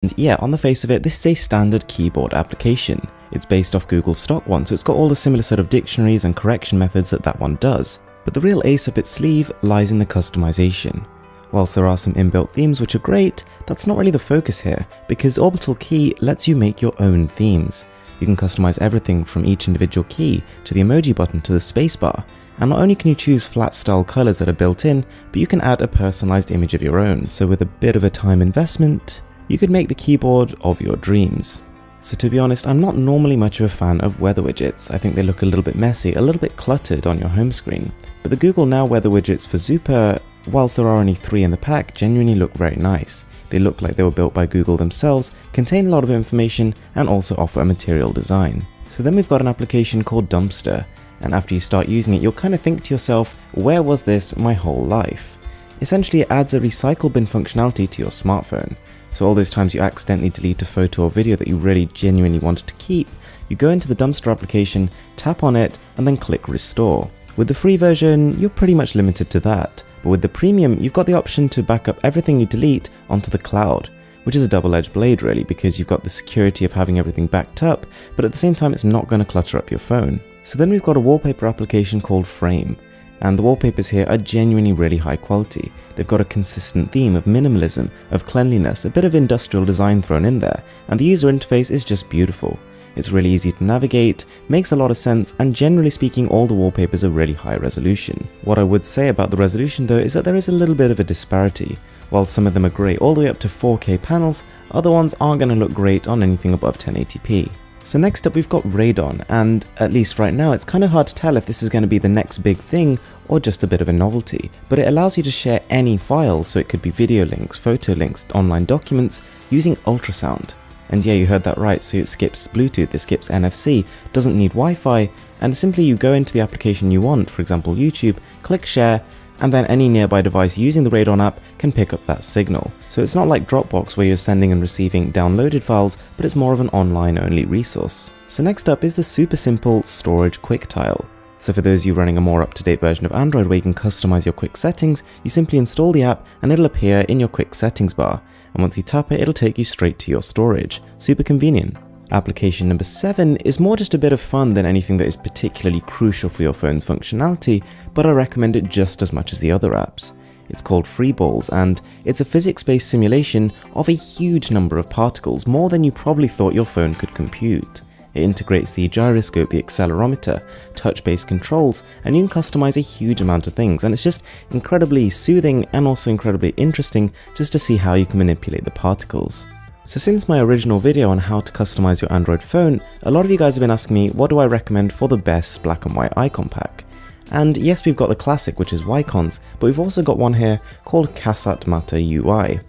And yeah, on the face of it, this is a standard keyboard application. It's based off Google's stock one, so it's got all the similar sort of dictionaries and correction methods that one does. But the real ace up its sleeve lies in the customization. Whilst there are some inbuilt themes which are great, that's not really the focus here, because Orbital Key lets you make your own themes. You can customize everything from each individual key to the emoji button to the spacebar, and not only can you choose flat style colors that are built in, but you can add a personalized image of your own. So with a bit of a time investment, you could make the keyboard of your dreams. So to be honest, I'm not normally much of a fan of weather widgets. I think they look a little bit messy, a little bit cluttered on your home screen. But the Google Now weather widgets for Zooper, whilst there are only 3 in the pack, genuinely look very nice. They look like they were built by Google themselves, contain a lot of information, and also offer a material design. So then we've got an application called Dumpster, and after you start using it, you'll kind of think to yourself, where was this my whole life? Essentially, it adds a recycle bin functionality to your smartphone. So all those times you accidentally delete a photo or video that you really genuinely wanted to keep, you go into the Dumpster application, tap on it, and then click restore. With the free version, you're pretty much limited to that. But with the premium, you've got the option to back up everything you delete onto the cloud, which is a double-edged blade really, because you've got the security of having everything backed up, but at the same time it's not going to clutter up your phone. So then we've got a wallpaper application called Frame, and the wallpapers here are genuinely really high quality. They've got a consistent theme of minimalism, of cleanliness, a bit of industrial design thrown in there, and the user interface is just beautiful. It's really easy to navigate, makes a lot of sense, and generally speaking all the wallpapers are really high resolution. What I would say about the resolution though is that there is a little bit of a disparity. While some of them are great all the way up to 4K panels, other ones aren't going to look great on anything above 1080p. So next up we've got Radon, and at least right now it's kind of hard to tell if this is going to be the next big thing or just a bit of a novelty, but it allows you to share any file, so it could be video links, photo links, online documents, using ultrasound. And yeah, you heard that right, so it skips Bluetooth, it skips NFC, doesn't need Wi-Fi, and simply you go into the application you want, for example YouTube, click share, and then any nearby device using the Radon app can pick up that signal. So it's not like Dropbox where you're sending and receiving downloaded files, but it's more of an online only resource. So next up is the super simple Storage Quick Tile. So for those of you running a more up-to-date version of Android where you can customize your quick settings, you simply install the app and it'll appear in your quick settings bar. And once you tap it, it'll take you straight to your storage. Super convenient. Application number 7 is more just a bit of fun than anything that is particularly crucial for your phone's functionality, but I recommend it just as much as the other apps. It's called Freeballs, and it's a physics-based simulation of a huge number of particles, more than you probably thought your phone could compute. It integrates the gyroscope, the accelerometer, touch-based controls, and you can customize a huge amount of things, and it's just incredibly soothing and also incredibly interesting just to see how you can manipulate the particles. So since my original video on how to customize your Android phone, a lot of you guys have been asking me what do I recommend for the best black and white icon pack. And yes, we've got the classic, which is Wycons, but we've also got one here called Casat Mata UI.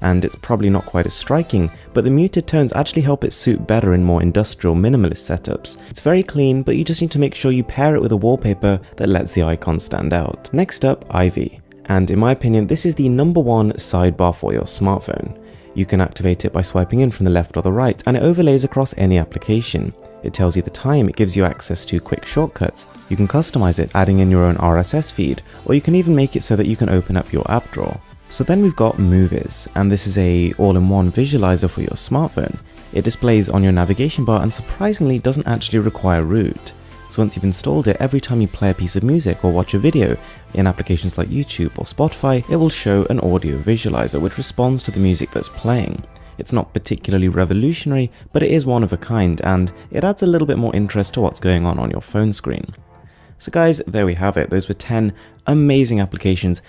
And it's probably not quite as striking, but the muted tones actually help it suit better in more industrial minimalist setups. It's very clean, but you just need to make sure you pair it with a wallpaper that lets the icon stand out. Next up, Ivy. And in my opinion, this is the #1 sidebar for your smartphone. You can activate it by swiping in from the left or the right, and it overlays across any application. It tells you the time, it gives you access to quick shortcuts. You can customize it, adding in your own RSS feed, or you can even make it so that you can open up your app drawer. So then we've got Movies, and this is a all-in-one visualizer for your smartphone. It displays on your navigation bar and surprisingly doesn't actually require root. So once you've installed it, every time you play a piece of music or watch a video in applications like YouTube or Spotify, it will show an audio visualizer which responds to the music that's playing. It's not particularly revolutionary, but it is one of a kind, and it adds a little bit more interest to what's going on your phone screen. So guys, there we have it. Those were 10 amazing applications